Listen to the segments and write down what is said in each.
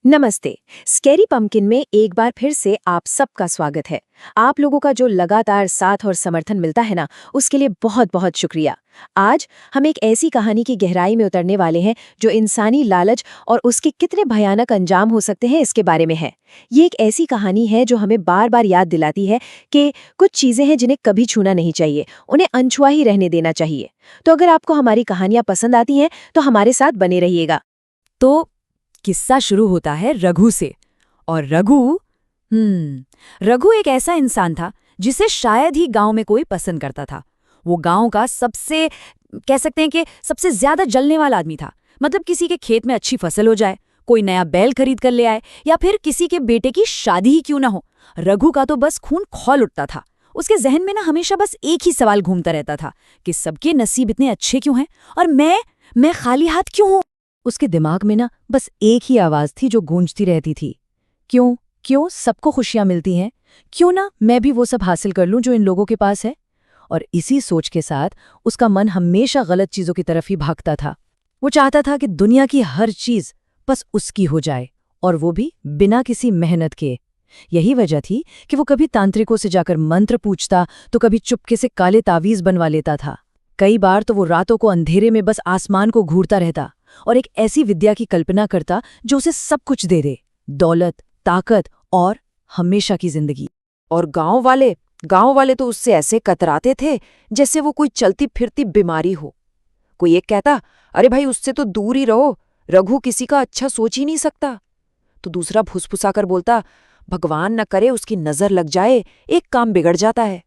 नमस्ते। Scary pumpkin में एक बार फिर से आप सबका स्वागत है। आप लोगों का जो लगातार साथ और समर्थन मिलता है ना, उसके लिए बहुत बहुत शुक्रिया। आज हम एक ऐसी कहानी की गहराई में उतरने वाले हैं जो इंसानी लालच और उसके कितने भयानक अंजाम हो सकते हैं इसके बारे में है। ये एक ऐसी कहानी है जो हमें बार बार याद दिलाती है कि कुछ चीजें हैं जिन्हें कभी छूना नहीं चाहिए, उन्हें अनछुआ ही रहने देना चाहिए। तो अगर आपको हमारी कहानियां पसंद आती हैं तो हमारे साथ बने रहिएगा। तो किस्सा शुरू होता है रघु से। और रघु एक ऐसा इंसान था जिसे शायद ही गांव में कोई पसंद करता था। वो गांव का सबसे कह सकते हैं कि सबसे ज्यादा जलने वाला आदमी था। मतलब किसी के खेत में अच्छी फसल हो जाए, कोई नया बैल खरीद कर ले आए, या फिर किसी के बेटे की शादी ही क्यों ना हो, रघु का तो बस खून खौल उठता था। उसके जहन में ना हमेशा बस एक ही सवाल घूमता रहता था कि सबके नसीब इतने अच्छे क्यों हैं और मैं खाली हाथ क्यों हूं। उसके दिमाग में ना बस एक ही आवाज थी जो गूंजती रहती थी, क्यों क्यों सबको खुशियां मिलती हैं, क्यों ना मैं भी वो सब हासिल कर लूं जो इन लोगों के पास है। और इसी सोच के साथ उसका मन हमेशा गलत चीजों की तरफ ही भागता था। वो चाहता था कि दुनिया की हर चीज बस उसकी हो जाए, और वो भी बिना किसी मेहनत के। यही वजह थी कि वो कभी तांत्रिकों से जाकर मंत्र पूछता तो कभी चुपके से काले तावीज बनवा लेता था। कई बार तो वो रातों को अंधेरे में बस आसमान को घूरता रहता और एक ऐसी विद्या की कल्पना करता जो उसे सब कुछ दे दे, दौलत, ताकत और हमेशा की जिंदगी। और गांव वाले तो उससे ऐसे कतराते थे जैसे वो कोई चलती फिरती बीमारी हो। कोई एक कहता, अरे भाई उससे तो दूर ही रहो, रघु किसी का अच्छा सोच ही नहीं सकता। तो दूसरा फुसफुसाकर बोलता, भगवान न करे उसकी नजर लग जाए, एक काम बिगड़ जाता है।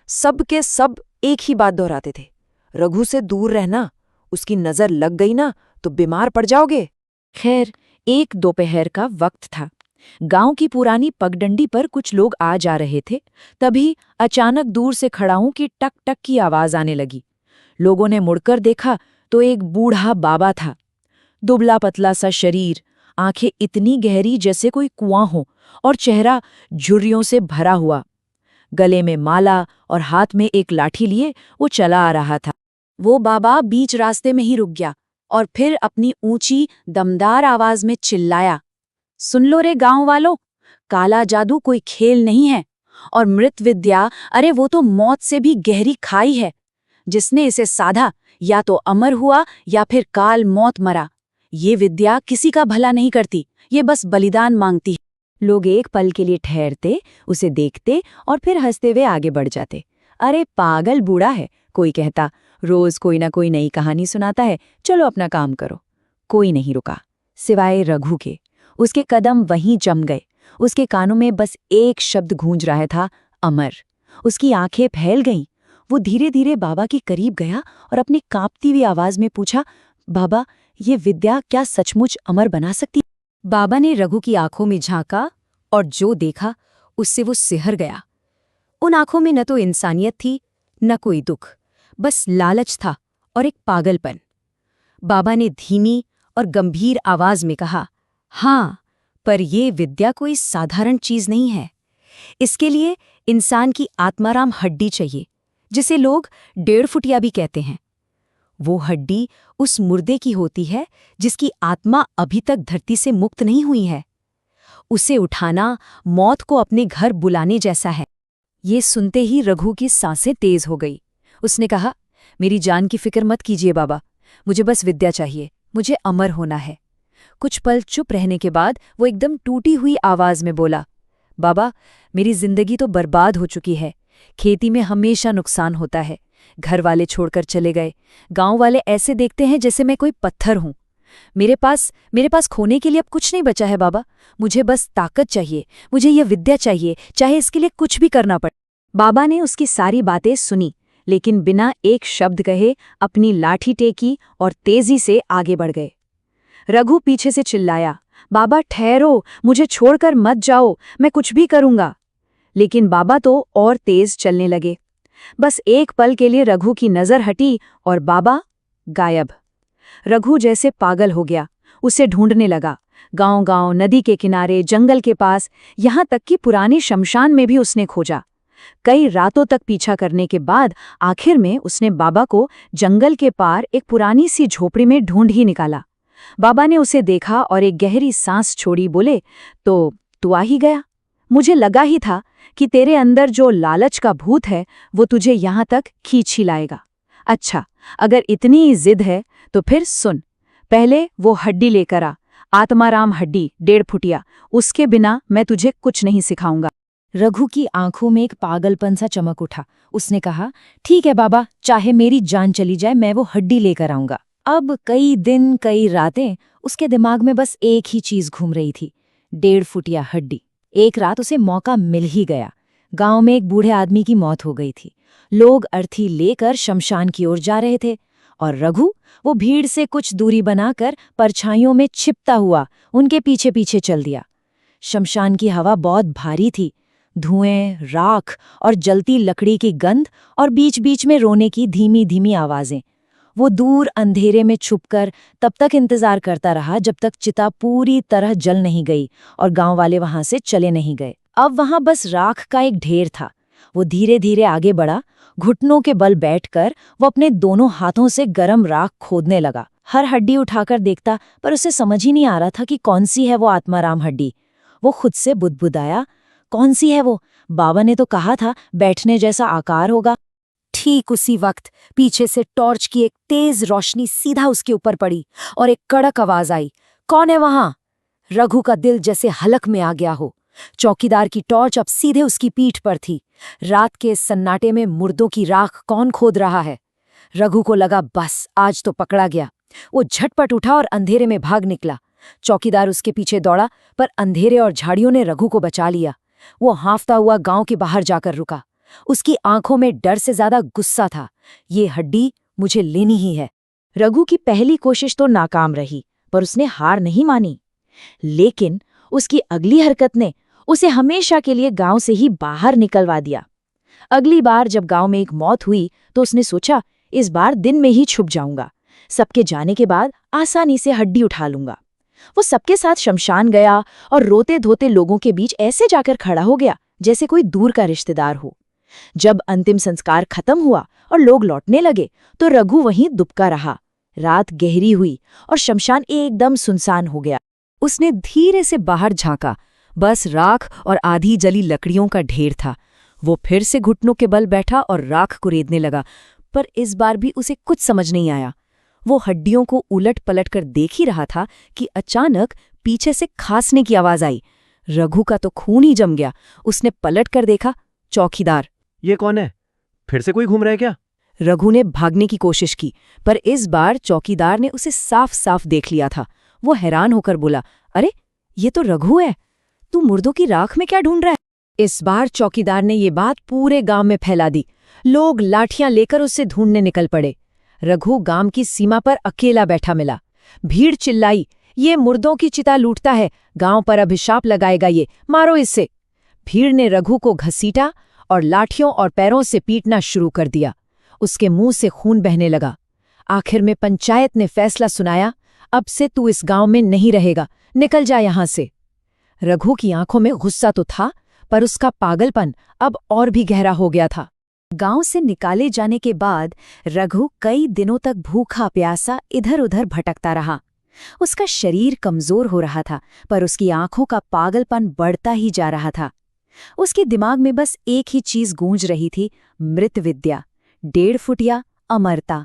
सब के सब एक ही बात दोहराते थे, रघु से दूर रहना, उसकी नजर लग गई ना तो बीमार पड़ जाओगे। खैर, एक दोपहर का वक्त था। गांव की पुरानी पगडंडी पर कुछ लोग आ जा रहे थे। तभी अचानक दूर से खड़ाऊं की टक टक की आवाज आने लगी। लोगों ने मुड़कर देखा तो एक बूढ़ा बाबा था। दुबला पतला सा शरीर, आंखें इतनी गहरी जैसे कोई कुआं हो, और चेहरा झुर्रियों से भरा हुआ। गले में माला और हाथ में एक लाठी लिए वो चला आ रहा था। वो बाबा बीच रास्ते में ही रुक गया और फिर अपनी ऊंची दमदार आवाज में चिल्लाया, सुन लो रे गांव वालों, काला जादू कोई खेल नहीं है, और मृत विद्या, अरे वो तो मौत से भी गहरी खाई है। जिसने इसे साधा या तो अमर हुआ या फिर काल मौत मरा। ये विद्या किसी का भला नहीं करती, ये बस बलिदान मांगती है। लोग एक पल के लिए ठहरते, उसे देखते और फिर हंसते हुए आगे बढ़ जाते। अरे पागल बूढ़ा है, कोई कहता, रोज कोई ना कोई नई कहानी सुनाता है, चलो अपना काम करो। कोई नहीं रुका, सिवाय रघु के। उसके कदम वहीं जम गए। उसके कानों में बस एक शब्द गूंज रहा था, अमर। उसकी आंखें फैल गईं। वो धीरे धीरे बाबा के करीब गया और अपनी कांपती हुई आवाज में पूछा, बाबा, ये विद्या क्या सचमुच अमर बना सकती? बाबा ने रघु की आंखों में झांका और जो देखा उससे वो सिहर गया। उन आंखों में न तो इंसानियत थी, न कोई दुख, बस लालच था और एक पागलपन। बाबा ने धीमी और गंभीर आवाज में कहा, हाँ, पर ये विद्या कोई साधारण चीज नहीं है। इसके लिए इंसान की आत्माराम हड्डी चाहिए, जिसे लोग 1.5 फुटिया भी कहते हैं। वो हड्डी उस मुर्दे की होती है जिसकी आत्मा अभी तक धरती से मुक्त नहीं हुई है। उसे उठाना मौत को अपने घर बुलाने जैसा है। ये सुनते ही रघु की सांसें तेज हो गई। उसने कहा, मेरी जान की फिक्र मत कीजिए बाबा, मुझे बस विद्या चाहिए, मुझे अमर होना है। कुछ पल चुप रहने के बाद वो एकदम टूटी हुई आवाज में बोला, बाबा, मेरी जिंदगी तो बर्बाद हो चुकी है। खेती में हमेशा नुकसान होता है, घर वाले छोड़कर चले गए, गांव वाले ऐसे देखते हैं जैसे मैं कोई पत्थर हूं। मेरे पास खोने के लिए अब कुछ नहीं बचा है बाबा। मुझे बस ताकत चाहिए, मुझे यह विद्या चाहिए, चाहे इसके लिए कुछ भी करना पड़े। बाबा ने उसकी सारी बातें सुनी, लेकिन बिना एक शब्द कहे अपनी लाठी टेकी और तेजी से आगे बढ़ गए। रघु पीछे से चिल्लाया, बाबा ठहरो, मुझे छोड़कर मत जाओ, मैं कुछ भी करूंगा। लेकिन बाबा तो और तेज चलने लगे। बस एक पल के लिए रघु की नजर हटी और बाबा गायब। रघु जैसे पागल हो गया, उसे ढूंढने लगा। गांव-गांव, नदी के किनारे, जंगल के पास, यहां तक कि पुरानी शमशान में भी उसने खोजा। कई रातों तक पीछा करने के बाद आखिर में उसने बाबा को जंगल के पार एक पुरानी सी झोपड़ी में ढूंढ ही निकाला। बाबा ने उसे देखा और एक गहरी सांस छोड़ी, बोले, तो तू आ ही गया। मुझे लगा ही था कि तेरे अंदर जो लालच का भूत है वो तुझे यहाँ तक खींच ही लाएगा। अच्छा, अगर इतनी ही जिद है तो फिर सुन। पहले वो हड्डी लेकर आ, आत्माराम हड्डी 1.5 फुटिया। उसके बिना मैं तुझे कुछ नहीं सिखाऊंगा। रघु की आंखों में एक पागलपन सा चमक उठा। उसने कहा, ठीक है बाबा, चाहे मेरी जान चली जाए, मैं वो हड्डी लेकर आऊंगा। अब कई दिन कई रातें उसके दिमाग में बस एक ही चीज घूम रही थी, 1.5 फुटिया हड्डी। एक रात उसे मौका मिल ही गया। गांव में एक बूढ़े आदमी की मौत हो गई थी। लोग अर्थी लेकर शमशान की ओर जा रहे थे और रघु वो भीड़ से कुछ दूरी बनाकर परछाइयों में छिपता हुआ उनके पीछे पीछे चल दिया। शमशान की हवा बहुत भारी थी। धुएं, राख और जलती लकड़ी की गंध और बीच बीच में रोने की धीमी धीमी आवाजें। वो दूर अंधेरे में छुपकर तब तक इंतजार करता रहा जब तक चिता पूरी तरह जल नहीं गई और गांव वाले वहां से चले नहीं गए। अब वहां बस राख का एक ढेर था। वो धीरे धीरे आगे बढ़ा। घुटनों के बल बैठकर वो अपने दोनों हाथों से गरम राख खोदने लगा। हर हड्डी उठाकर देखता, पर उसे समझ ही नहीं आ रहा था कि कौन सी है वो आत्माराम हड्डी। वो खुद से बुदबुदाया, कौन सी है वो? बाबा ने तो कहा था बैठने जैसा आकार होगा। ठीक उसी वक्त पीछे से टॉर्च की एक तेज रोशनी सीधा उसके ऊपर पड़ी और एक कड़क आवाज आई, कौन है वहां? रघु का दिल जैसे हलक में आ गया हो। चौकीदार की टॉर्च अब सीधे उसकी पीठ पर थी। रात के इस सन्नाटे में मुर्दों की राख कौन खोद रहा है? रघु को लगा, बस आज तो पकड़ा गया। वो झटपट उठा और अंधेरे में भाग निकला। चौकीदार उसके पीछे दौड़ा, पर अंधेरे और झाड़ियों ने रघु को बचा लिया। वो हांफता हुआ गांव के बाहर जाकर रुका। उसकी आंखों में डर से ज्यादा गुस्सा था। ये हड्डी मुझे लेनी ही है। रघु की पहली कोशिश तो नाकाम रही, पर उसने हार नहीं मानी। लेकिन उसकी अगली हरकत ने उसे हमेशा के लिए गांव से ही बाहर निकलवा दिया। अगली बार जब गांव में एक मौत हुई तो उसने सोचा, इस बार दिन में ही छुप जाऊंगा। सबके जाने के बाद आसानी से हड्डी उठा लूंगा। वो सबके साथ शमशान गया और रोते धोते लोगों के बीच ऐसे जाकर खड़ा हो गया जैसे कोई दूर का रिश्तेदार हो। जब अंतिम संस्कार खत्म हुआ और लोग लौटने लगे तो रघु वहीं दुबका रहा। रात गहरी हुई और शमशान एकदम सुनसान हो गया। उसने धीरे से बाहर झांका। बस राख और आधी जली लकड़ियों का ढेर था। वो फिर से घुटनों के बल बैठा और राख कुरेदने लगा, पर इस बार भी उसे कुछ समझ नहीं आया। वो हड्डियों को उलट पलट कर देख ही रहा था कि अचानक पीछे से खांसने की आवाज आई। रघु का तो खून ही जम गया। उसने पलट कर देखा, चौकीदार। ये कौन है? फिर से कोई घूम रहा है क्या? रघु ने भागने की कोशिश की, पर इस बार चौकीदार ने उसे साफ साफ देख लिया था। वो हैरान होकर बोला, अरे ये तो रघु है। तू मुर्दों की राख में क्या ढूंढ रहा है? इस बार चौकीदार ने ये बात पूरे गांव में फैला दी। लोग लाठियां लेकर उसे ढूंढने निकल पड़े। रघु गांव की सीमा पर अकेला बैठा मिला। भीड़ चिल्लाई, ये मुर्दों की चिता लूटता है, गांव पर अभिशाप लगाएगा ये, मारो इससे। भीड़ ने रघु को घसीटा और लाठियों और पैरों से पीटना शुरू कर दिया। उसके मुंह से खून बहने लगा। आखिर में पंचायत ने फैसला सुनाया, अब से तू इस गांव में नहीं रहेगा, निकल जा यहां से। रघु की आंखों में गुस्सा तो था, पर उसका पागलपन अब और भी गहरा हो गया था। गांव से निकाले जाने के बाद रघु कई दिनों तक भूखा प्यासा इधर उधर भटकता रहा। उसका शरीर कमजोर हो रहा था, पर उसकी आंखों का पागलपन बढ़ता ही जा रहा था। उसके दिमाग में बस एक ही चीज गूंज रही थी, मृत विद्या, 1.5 फुटिया अमरता।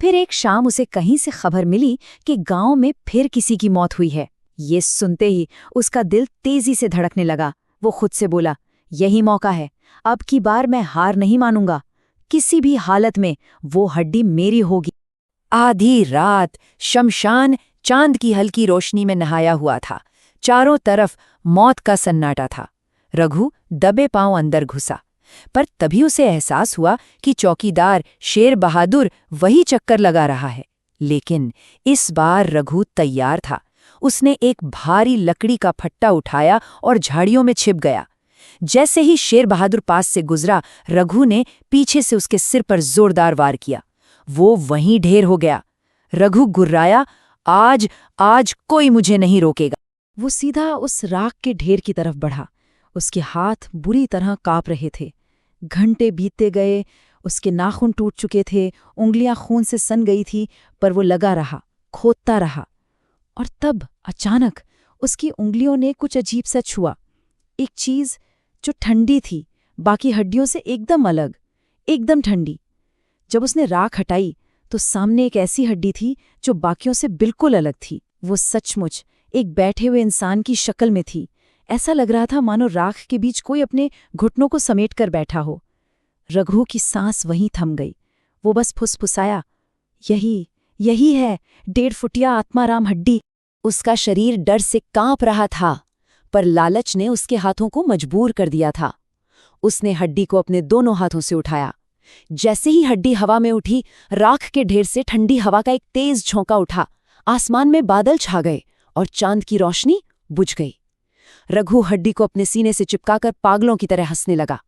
फिर एक शाम उसे कहीं से खबर मिली कि गांव में फिर किसी की मौत हुई है। ये सुनते ही उसका दिल तेजी से धड़कने लगा। वो खुद से बोला, यही मौका है, अब की बार मैं हार नहीं मानूंगा। किसी भी हालत में वो हड्डी मेरी होगी। आधी रात शमशान चांद की हल्की रोशनी में नहाया हुआ था। चारों तरफ मौत का सन्नाटा था। रघु दबे पांव अंदर घुसा, पर तभी उसे एहसास हुआ कि चौकीदार शेर बहादुर वही चक्कर लगा रहा है। लेकिन इस बार रघु तैयार था। उसने एक भारी लकड़ी का फट्टा उठाया और झाड़ियों में छिप गया। जैसे ही शेर बहादुर पास से गुजरा, रघु ने पीछे से उसके सिर पर जोरदार वार किया। वो वहीं ढेर हो गया। रघु गुर्राया, आज कोई मुझे नहीं रोकेगा। वो सीधा उस राख के ढेर की तरफ बढ़ा। उसके हाथ बुरी तरह कांप रहे थे। घंटे बीतते गए, उसके नाखून टूट चुके थे, उंगलियां खून से सन गई थी, पर वो लगा रहा, खोदता रहा। और तब अचानक उसकी उंगलियों ने कुछ अजीब सा छुआ, एक चीज जो ठंडी थी, बाकी हड्डियों से एकदम अलग, एकदम ठंडी। जब उसने राख हटाई तो सामने एक ऐसी हड्डी थी जो बाकियों से बिल्कुल अलग थी। वो सचमुच एक बैठे हुए इंसान की शक्ल में थी। ऐसा लग रहा था मानो राख के बीच कोई अपने घुटनों को समेट कर बैठा हो। रघु की सांस वहीं थम गई। वो बस फुसफुसाया, यही है 1.5 फुटिया आत्माराम हड्डी। उसका शरीर डर से कांप रहा था, पर लालच ने उसके हाथों को मजबूर कर दिया था। उसने हड्डी को अपने दोनों हाथों से उठाया। जैसे ही हड्डी हवा में उठी, राख के ढेर से ठंडी हवा का एक तेज झोंका उठा। आसमान में बादल छा गए और चांद की रोशनी बुझ गई। रघु हड्डी को अपने सीने से चिपकाकर पागलों की तरह हंसने लगा।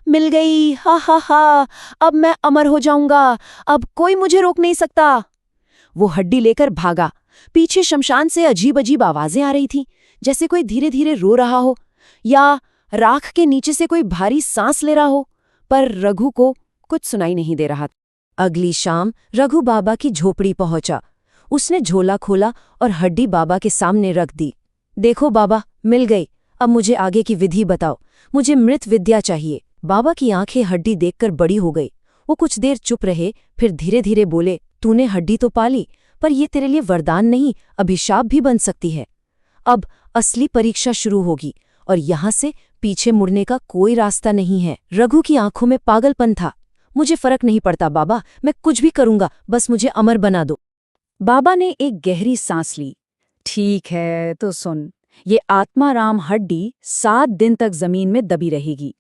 मिल गई, हा हा हा, अब मैं अमर हो जाऊंगा, अब कोई मुझे रोक नहीं सकता। वो हड्डी लेकर भागा। पीछे शमशान से अजीब अजीब आवाजें आ रही थीं, जैसे कोई धीरे धीरे रो रहा हो या राख के नीचे से कोई भारी सांस ले रहा हो, पर रघु को कुछ सुनाई नहीं दे रहा। अगली शाम रघु बाबा की झोपड़ी पहुंचा। उसने झोला खोला और हड्डी बाबा के सामने रख दी। देखो बाबा, मिल गई, अब मुझे आगे की विधि बताओ, मुझे मृत विद्या चाहिए। बाबा की आंखें हड्डी देखकर बड़ी हो गई। वो कुछ देर चुप रहे, फिर धीरे धीरे बोले, तूने हड्डी तो पाली, पर यह तेरे लिए वरदान नहीं, अभिशाप भी बन सकती है। अब असली परीक्षा शुरू होगी और यहां से पीछे मुड़ने का कोई रास्ता नहीं है। रघु की आंखों में पागलपन था। मुझे फर्क नहीं पड़ता बाबा, मैं कुछ भी करूंगा, बस मुझे अमर बना दो। बाबा ने एक गहरी सांस ली। ठीक है, तो सुन, ये आत्माराम हड्डी 7 दिन तक जमीन में दबी रहेगी,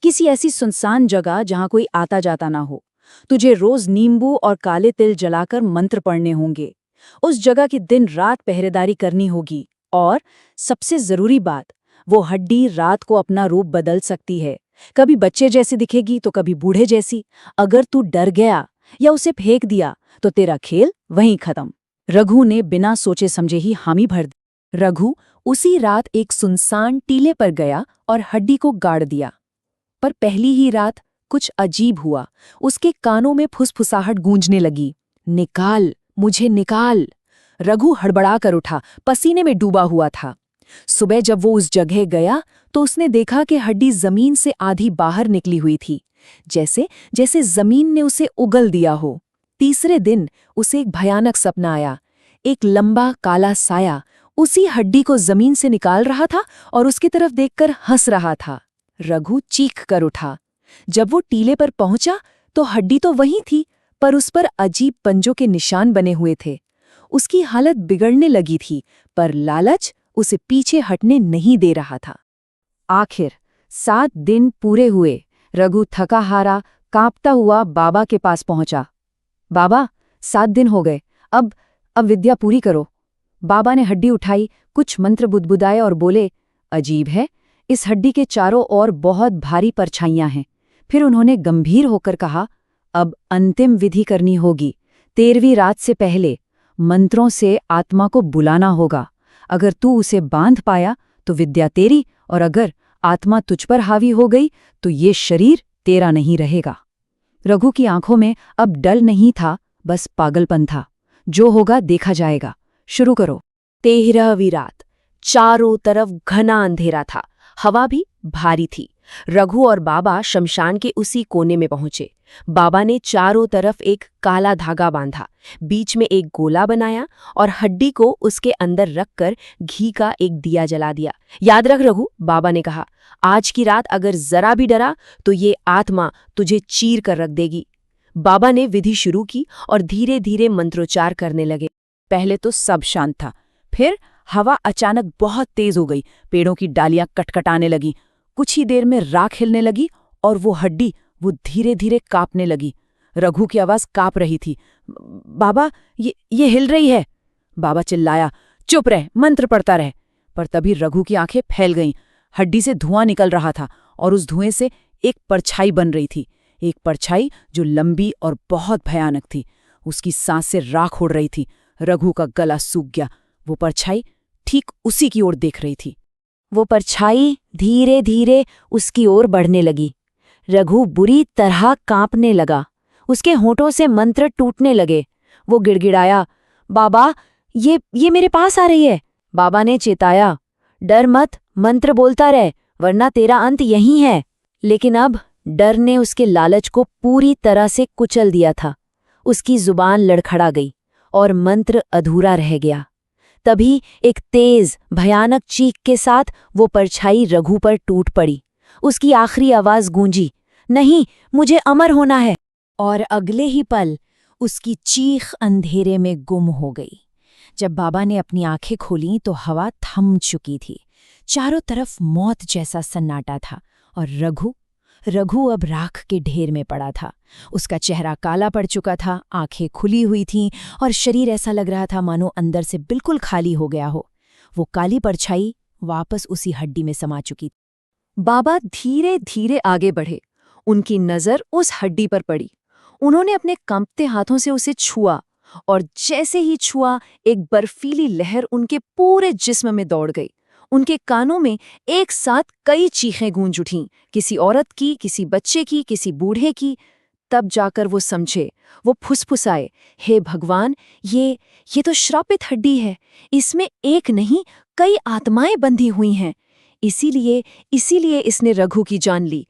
किसी ऐसी सुनसान जगह जहां कोई आता जाता ना हो। तुझे रोज नींबू और काले तिल जलाकर मंत्र पढ़ने होंगे। उस जगह की दिन रात पहरेदारी करनी होगी। और सबसे जरूरी बात, वो हड्डी रात को अपना रूप बदल सकती है। कभी बच्चे जैसी दिखेगी तो कभी बूढ़े जैसी। अगर तू डर गया या उसे फेंक दिया तो तेरा खेल वहीं खत्म। रघु ने बिना सोचे समझे ही हामी भर दी। रघु उसी रात एक सुनसान टीले पर गया और हड्डी को गाड़ दिया। पर पहली ही रात कुछ अजीब हुआ। उसके कानों में फुसफुसाहट गूंजने लगी, निकाल, मुझे निकाल। रघु हड़बड़ा कर उठा, पसीने में डूबा हुआ था। सुबह जब वो उस जगह गया तो उसने देखा कि हड्डी जमीन से आधी बाहर निकली हुई थी, जैसे जैसे जमीन ने उसे उगल दिया हो। तीसरे दिन उसे एक भयानक सपना आया। एक लंबा काला साया उसी हड्डी को जमीन से निकाल रहा था और उसकी तरफ देखकर हंस रहा था। रघु चीख कर उठा। जब वो टीले पर पहुंचा तो हड्डी तो वहीं थी, पर उस पर अजीब पंजों के निशान बने हुए थे। उसकी हालत बिगड़ने लगी थी, पर लालच उसे पीछे हटने नहीं दे रहा था। आखिर 7 दिन पूरे हुए। रघु थका हारा कांपता हुआ बाबा के पास पहुंचा। बाबा, 7 दिन हो गए, अब विद्या पूरी करो। बाबा ने हड्डी उठाई, कुछ मंत्र बुदबुदाए और बोले, अजीब है, इस हड्डी के चारों ओर बहुत भारी परछाइयां हैं। फिर उन्होंने गंभीर होकर कहा, अब अंतिम विधि करनी होगी। 13वीं रात से पहले मंत्रों से आत्मा को बुलाना होगा। अगर तू उसे बांध पाया तो विद्या तेरी, और अगर आत्मा तुझ पर हावी हो गई तो ये शरीर तेरा नहीं रहेगा। रघु की आंखों में अब डर नहीं था, बस पागलपन था। जो होगा देखा जाएगा, शुरू करो। 13वीं रात। चारों तरफ घना अंधेरा था, हवा भी भारी थी। रघु और बाबा शमशान के उसी कोने में पहुंचे। बाबा ने चारों तरफ एक काला धागा बांधा, बीच में एक गोला बनाया और हड्डी को उसके अंदर रखकर घी का एक दिया जला दिया। याद रख रघु, बाबा ने कहा, आज की रात अगर जरा भी डरा तो ये आत्मा तुझे चीर कर रख देगी। बाबा ने विधि शुरू की और धीरे धीरे मंत्रोच्चार करने लगे। पहले तो सब शांत था, फिर हवा अचानक बहुत तेज हो गई। पेड़ों की डालियां कटकटाने लगी। कुछ ही देर में राख हिलने लगी और वो हड्डी वो धीरे धीरे कांपने लगी। रघु की आवाज कांप रही थी। बाबा, ये हिल रही है। बाबा चिल्लाया, चुप रह, मंत्र पढ़ता रह। पर तभी रघु की आंखें फैल गईं। हड्डी से धुआं निकल रहा था और उस धुएं से एक परछाई बन रही थी। एक परछाई जो लंबी और बहुत भयानक थी। उसकी सांस से राख उड़ रही थी। रघु का गला सूख गया। वो परछाई ठीक उसी की ओर देख रही थी। वो परछाई धीरे धीरे उसकी ओर बढ़ने लगी। रघु बुरी तरह कांपने लगा। उसके होठों से मंत्र टूटने लगे। वो गिड़गिड़ाया, बाबा, ये मेरे पास आ रही है। बाबा ने चेताया, डर मत, मंत्र बोलता रह, वरना तेरा अंत यही है। लेकिन अब डर ने उसके लालच को पूरी तरह से कुचल दिया था। उसकी जुबान लड़खड़ा गई और मंत्र अधूरा रह गया। तभी एक तेज, भयानक चीख के साथ वो परछाई रघु पर टूट पड़ी। उसकी आखिरी आवाज गूंजी, नहीं, मुझे अमर होना है। और अगले ही पल उसकी चीख अंधेरे में गुम हो गई। जब बाबा ने अपनी आंखें खोलीं तो हवा थम चुकी थी। चारों तरफ मौत जैसा सन्नाटा था और रघु अब राख के ढेर में पड़ा था। उसका चेहरा काला पड़ चुका था, आंखें खुली हुई थीं और शरीर ऐसा लग रहा था मानो अंदर से बिल्कुल खाली हो गया हो। वो काली परछाई वापस उसी हड्डी में समा चुकी। बाबा धीरे धीरे आगे बढ़े। उनकी नजर उस हड्डी पर पड़ी। उन्होंने अपने कांपते हाथों से उसे छुआ और जैसे ही छुआ, एक बर्फीली लहर उनके पूरे जिस्म में दौड़ गई। उनके कानों में एक साथ कई चीखें गूंज उठीं, किसी औरत की, किसी बच्चे की, किसी बूढ़े की। तब जाकर वो समझे। वो फुसफुसाए, हे भगवान, ये तो श्रापित हड्डी है। इसमें एक नहीं, कई आत्माएं बंधी हुई हैं। इसीलिए इसने रघु की जान ली।